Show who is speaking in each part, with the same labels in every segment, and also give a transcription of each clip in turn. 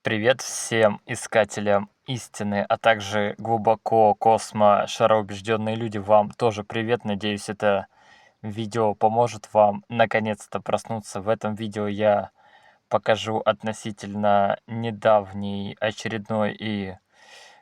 Speaker 1: Привет всем искателям истины, а также глубоко космо-шароубежденные люди. Вам тоже привет. Надеюсь, это видео поможет вам наконец-то проснуться. В этом видео я покажу относительно недавний, очередной и,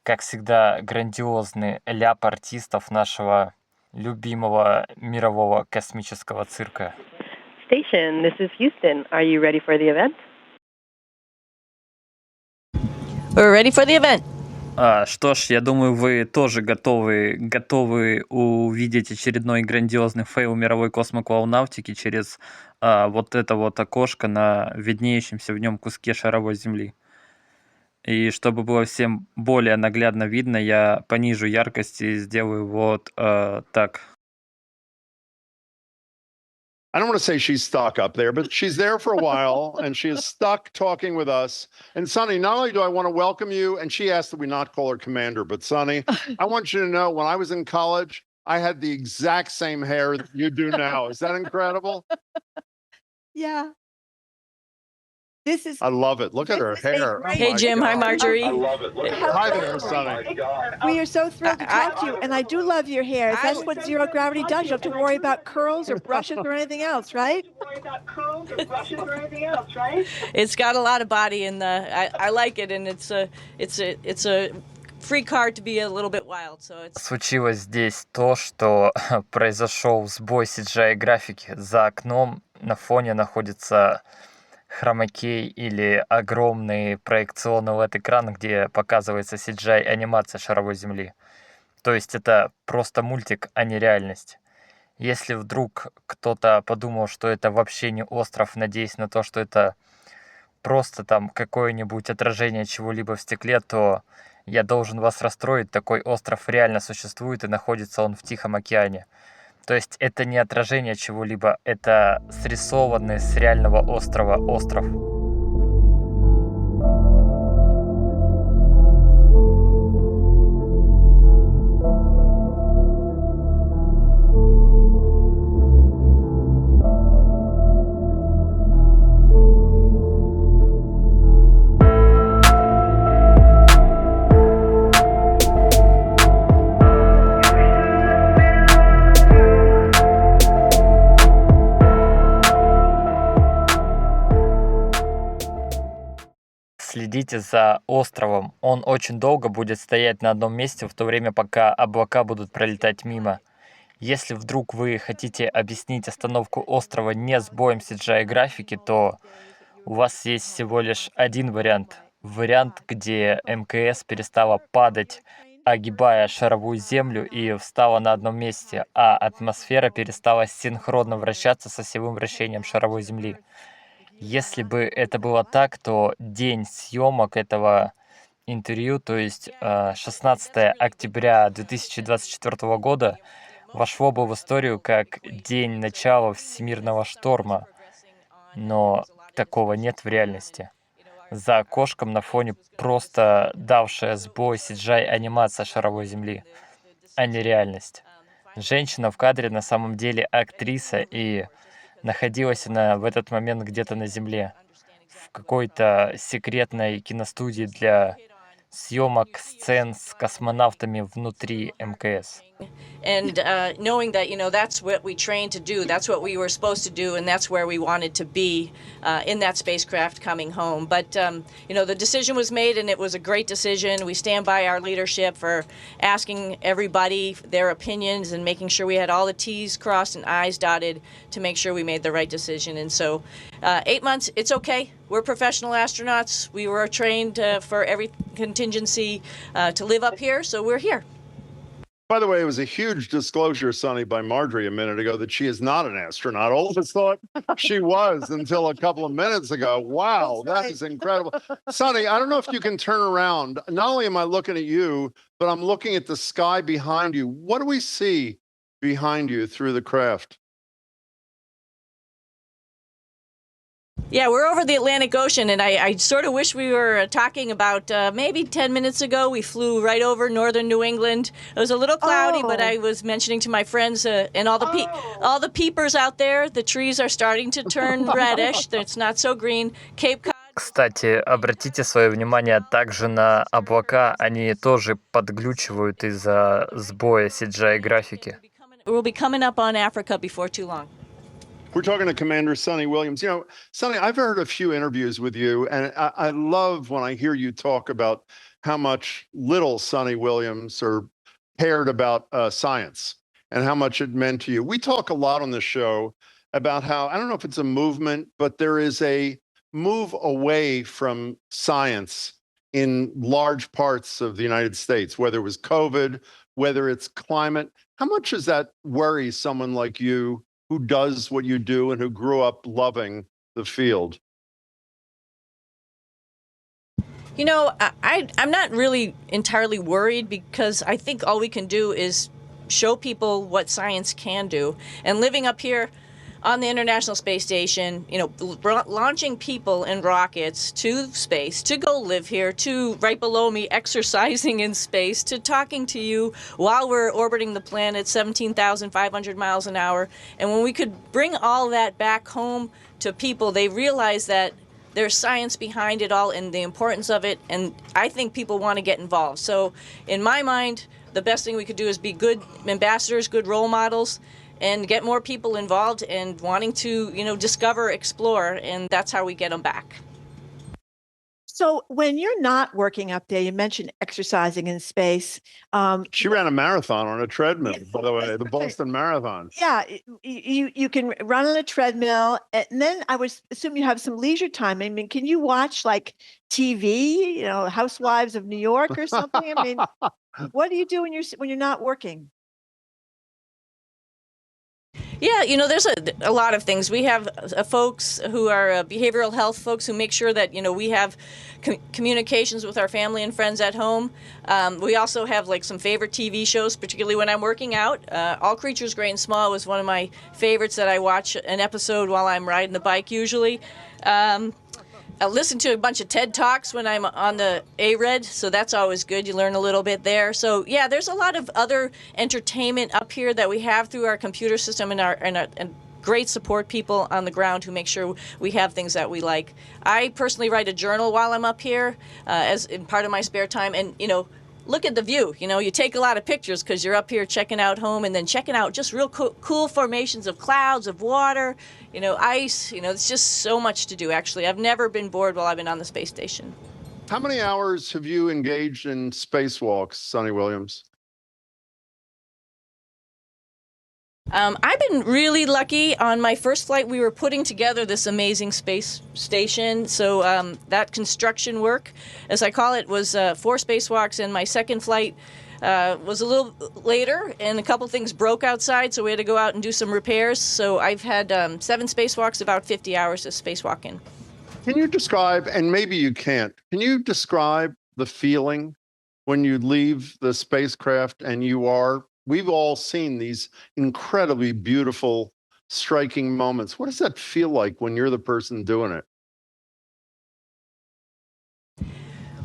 Speaker 1: как всегда, грандиозный ляп артистов нашего любимого мирового космического цирка.
Speaker 2: Station, this is Houston. Are you ready for the event?
Speaker 3: We're ready for the event.
Speaker 1: Что ж, я думаю, вы тоже готовы увидеть очередной грандиозный фэйл мировой космоклоунавтики через вот это вот окошко на виднеющемся в нем куске шаровой земли. И чтобы было всем более наглядно видно, я понижу яркость и сделаю вот так.
Speaker 4: I don't want to say she's stuck up there, but she's there for a while and she is stuck talking with us. And Sonny, not only do I want to welcome you, and she asked that we not call her Commander, but Sonny, I want you to know when I was in college, I had the exact same hair that you do now. Is that incredible?
Speaker 5: Yeah.
Speaker 4: I love it. Look at her hair. Oh
Speaker 3: Hey,
Speaker 4: my
Speaker 3: Jim. Hi,
Speaker 4: God.
Speaker 3: Marjorie.
Speaker 6: I love it. Look at her.
Speaker 4: Hi there, Sonny.
Speaker 5: We are so thrilled to talk to you, and I do love your hair. That's what zero gravity does. You don't have to worry about curls or brushes or anything else, right?
Speaker 3: It's got a lot of body, and I like it, and it's a free card to be a little bit wild. So it's.
Speaker 1: Случилось здесь то, что произошел сбой CGI-графики. За окном на фоне находится хромакей или огромный проекционный LED-экран, где показывается CGI-анимация шаровой земли. То есть это просто мультик, а не реальность. Если вдруг кто-то подумал, что это вообще не остров, надеясь на то, что это просто там какое-нибудь отражение чего-либо в стекле, то я должен вас расстроить. Такой остров реально существует, и находится он в Тихом океане. То есть это не отражение чего-либо, это срисованный с реального острова остров. Следите за островом. Он очень долго будет стоять на одном месте, в то время пока облака будут пролетать мимо. Если вдруг вы хотите объяснить остановку острова не сбоем CGI-графики, то у вас есть всего лишь один вариант. Вариант, где МКС перестала падать, огибая шаровую землю, и встала на одном месте, а атмосфера перестала синхронно вращаться с осевым вращением шаровой земли. Если бы это было так, то день съемок этого интервью, то есть 16 октября 2024 года, вошло бы в историю как день начала всемирного шторма. Но такого нет в реальности. За окошком на фоне просто давшая сбой CGI-анимация шаровой земли, а не реальность. Женщина в кадре на самом деле актриса, и находилась она в этот момент где-то на Земле, в какой-то секретной киностудии для съемок сцен с космонавтами внутри МКС.
Speaker 3: And knowing that, that's what we trained to do, that's what we were supposed to do, and that's where we wanted to be in that spacecraft coming home. But, the decision was made, and it was a great decision. We stand by our leadership for asking everybody their opinions and making sure we had all the T's crossed and I's dotted to make sure we made the right decision. And so 8 months, it's okay. We're professional astronauts. We were trained for every contingency to live up here, so we're here.
Speaker 4: By the way, it was a huge disclosure, Sonny, by Marjorie a minute ago that she is not an astronaut. All of us thought she was until a couple of minutes ago. Wow, that is incredible. Sonny, I don't know if you can turn around. Not only am I looking at you, but I'm looking at the sky behind you. What do we see behind you through the craft?
Speaker 3: Yeah, we're over the Atlantic Ocean, and I sort of wish we were talking about maybe 10 minutes ago. We flew right over northern New England. It was a little cloudy, but I was mentioning to my friends and all the peepers out there, the trees are starting to turn reddish. It's not so green. Cape Cod.
Speaker 1: Кстати, обратите свое внимание также на облака. Они тоже подглючивают из-за сбоя CGI-графики.
Speaker 3: We'll be coming up on Africa before too long.
Speaker 4: We're talking to Commander Sonny Williams. You know, Sonny, I've heard a few interviews with you, and I love when I hear you talk about how much little Sonny Williams cared about science and how much it meant to you. We talk a lot on the show about how, I don't know if it's a movement, but there is a move away from science in large parts of the United States, whether it was COVID, whether it's climate. How much does that worry someone like you who does what you do and who grew up loving the field?
Speaker 3: You know, I'm not really entirely worried because I think all we can do is show people what science can do. And living up here on the International Space Station, you know, launching people in rockets to space, to go live here, to right below me exercising in space, to talking to you while we're orbiting the planet 17,500 miles an hour. And when we could bring all that back home to people, they realize that there's science behind it all and the importance of it. And I think people want to get involved. So in my mind, the best thing we could do is be good ambassadors, good role models, and get more people involved and wanting to, you know, discover, explore, and that's how we get them back.
Speaker 5: So when you're not working up there, you mentioned exercising in space.
Speaker 4: She ran a marathon on a treadmill, by the way, the Boston Marathon.
Speaker 5: Yeah, you can run on a treadmill, and then I would assume you have some leisure time. I mean, can you watch like TV, you know, Housewives of New York or something? I mean, what do you do when you're not working?
Speaker 3: Yeah, you know, there's a lot of things. We have folks who are behavioral health folks who make sure that, you know, we have communications with our family and friends at home. We also have like some favorite TV shows, particularly when I'm working out. All Creatures Great and Small was one of my favorites that I watch an episode while I'm riding the bike usually. I listen to a bunch of TED Talks when I'm on the ARED, so that's always good. You learn a little bit there. So yeah, there's a lot of other entertainment up here that we have through our computer system and great support people on the ground who make sure we have things that we like. I personally write a journal while I'm up here as in part of my spare time, and you know, look at the view. You know, you take a lot of pictures because you're up here checking out home and then checking out just real cool formations of clouds, of water, you know, ice. You know, it's just so much to do, actually. I've never been bored while I've been on the space station.
Speaker 4: How many hours have you engaged in spacewalks, Sonny Williams?
Speaker 3: I've been really lucky. On my first flight, we were putting together this amazing space station. So that construction work, as I call it, was 4 spacewalks, and my second flight was a little later, and a couple things broke outside, so we had to go out and do some repairs. So I've had 7 spacewalks, about 50 hours of spacewalking.
Speaker 4: Can you describe, and maybe you can't, can you describe the feeling when you leave the spacecraft and we've all seen these incredibly beautiful, striking moments. What does that feel like when you're the person doing it?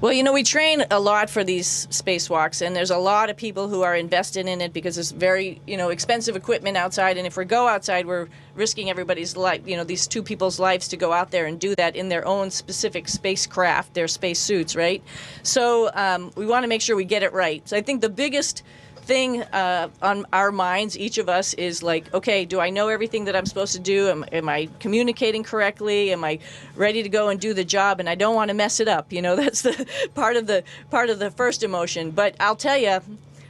Speaker 3: Well, you know, we train a lot for these spacewalks, and there's a lot of people who are invested in it because it's very, you know, expensive equipment outside. And if we go outside, we're risking everybody's life, you know, these 2 people's lives to go out there and do that in their own specific spacecraft, their space suits, right? So we want to make sure we get it right. So I think the biggest thing on our minds, each of us, is like, okay, do I know everything that I'm supposed to do? Am I communicating correctly? Am I ready to go and do the job? And I don't want to mess it up. You know, that's the part of the first emotion. But I'll tell you,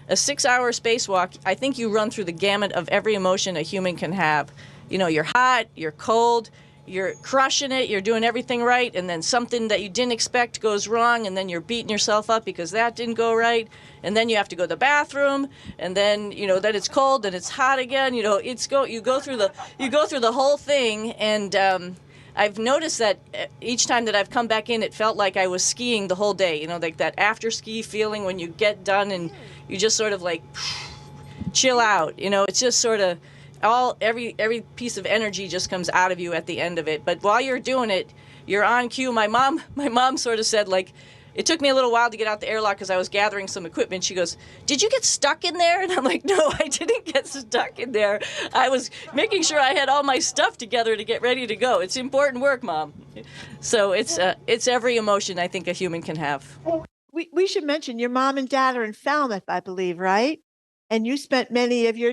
Speaker 3: a 6-hour spacewalk, I think you run through the gamut of every emotion a human can have. You know, you're hot, you're cold, you're crushing it, you're doing everything right, and then something that you didn't expect goes wrong, and then you're beating yourself up because that didn't go right, and then you have to go to the bathroom, and then, you know, then it's cold, then it's hot again. You know, you go through the whole thing, and I've noticed that each time that I've come back in, it felt like I was skiing the whole day. You know, like that after ski feeling when you get done and you just sort of like chill out. You know, it's just sort of every piece of energy just comes out of you at the end of it. But while you're doing it, you're on cue. My mom sort of said, like, it took me a little while to get out the airlock because I was gathering some equipment. She goes, "Did you get stuck in there?" And I'm like, "No, I didn't get stuck in there. I was making sure I had all my stuff together to get ready to go. It's important work, Mom." So it's every emotion I think a human can have.
Speaker 5: We should mention your mom and dad are in Falmouth, I believe, right? And you spent many of your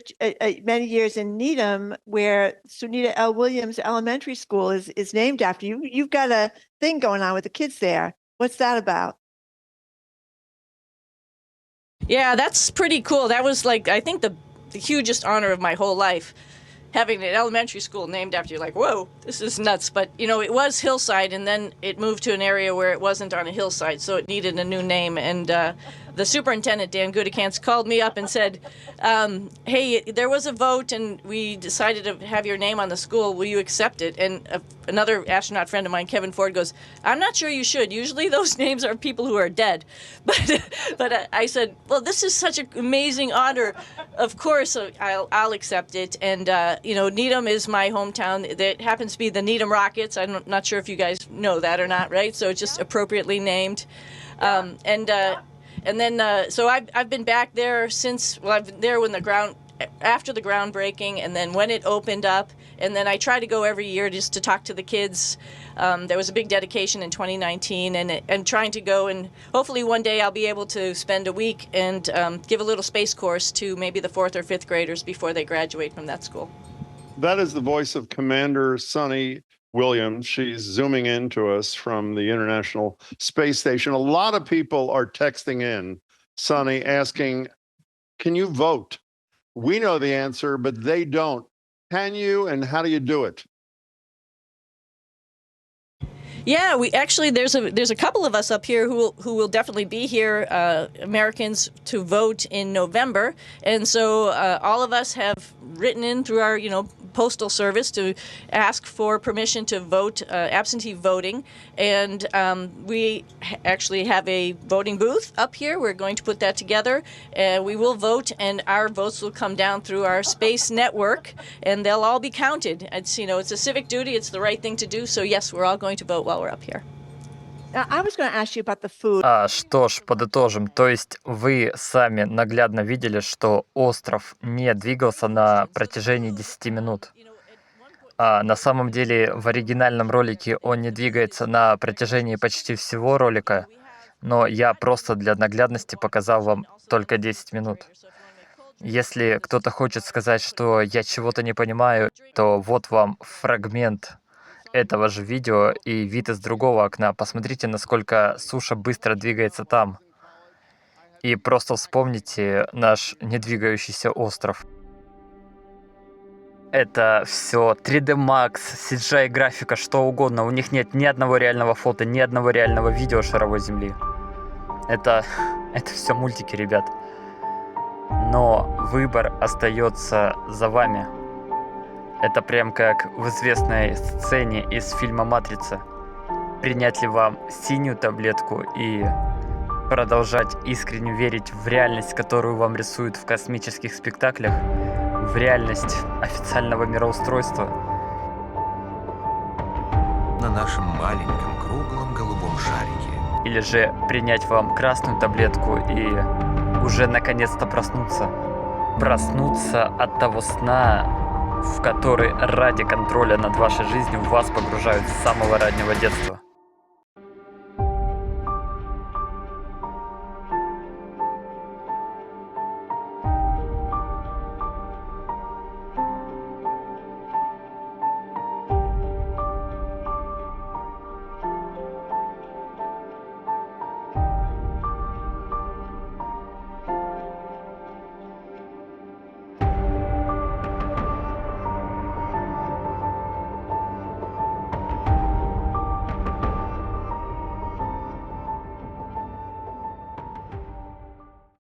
Speaker 5: many years in Needham, where Sunita L. Williams Elementary School is named after you. You've got a thing going on with the kids there. What's that about?
Speaker 3: Yeah, that's pretty cool. That was like, I think the hugest honor of my whole life, having an elementary school named after you. Like, whoa, this is nuts. But, you know, it was Hillside, and then it moved to an area where it wasn't on a hillside, so it needed a new name. And the superintendent, Dan Gudikants, called me up and said, "Hey, there was a vote, and we decided to have your name on the school. Will you accept it?" And another astronaut friend of mine, Kevin Ford, goes, "I'm not sure you should. Usually those names are people who are dead." But I said, "Well, this is such an amazing honor. Of course, I'll accept it." And, you know, Needham is my hometown. That happens to be the Needham Rockets. I'm not sure if you guys know that or not, right? So it's just appropriately named. And then, so I've been back there since, well, I've been there when after the groundbreaking, and then when it opened up, and then I try to go every year just to talk to the kids. There was a big dedication in 2019, and trying to go, and hopefully one day I'll be able to spend a week and give a little space course to maybe the 4th or 5th graders before they graduate from that school.
Speaker 4: That is the voice of Commander Sunny Williams. She's zooming in to us from the International Space Station. A lot of people are texting in, Sunny, asking, can you vote? We know the answer, but they don't. Can you, and how do you do it?
Speaker 3: Yeah, we actually there's a couple of us up here who will definitely be here, Americans, to vote in November, and so all of us have written in through our postal service to ask for permission to vote, absentee voting, and we actually have a voting booth up here. We're going to put that together, and we will vote, and our votes will come down through our space network, and they'll all be counted. It's it's a civic duty. It's the right thing to do. So yes, we're all going to vote while we're up here.
Speaker 5: Now, I was going to ask you about the food.
Speaker 1: Что ж, подытожим. То есть вы сами наглядно видели, что остров не двигался на протяжении 10 минут. А на самом деле в оригинальном ролике он не двигается на протяжении почти всего ролика, но я просто для наглядности показал вам только 10 минут. Если кто-то хочет сказать, что я чего-то не понимаю, то вот вам фрагмент этого же видео и вид из другого окна. Посмотрите, насколько суша быстро двигается там. И просто вспомните наш недвигающийся остров. Это все 3D Max, CGI графика, что угодно. У них нет ни одного реального фото, ни одного реального видео шаровой Земли. Это все мультики, ребят. Но выбор остается за вами. Это прям как в известной сцене из фильма «Матрица». Принять ли вам синюю таблетку и продолжать искренне верить в реальность, которую вам рисуют в космических спектаклях, в реальность официального мироустройства?
Speaker 6: На нашем маленьком круглом голубом шарике.
Speaker 1: Или же принять вам красную таблетку и уже наконец-то проснуться? Проснуться от того сна, в который ради контроля над вашей жизнью вас погружают с самого раннего детства.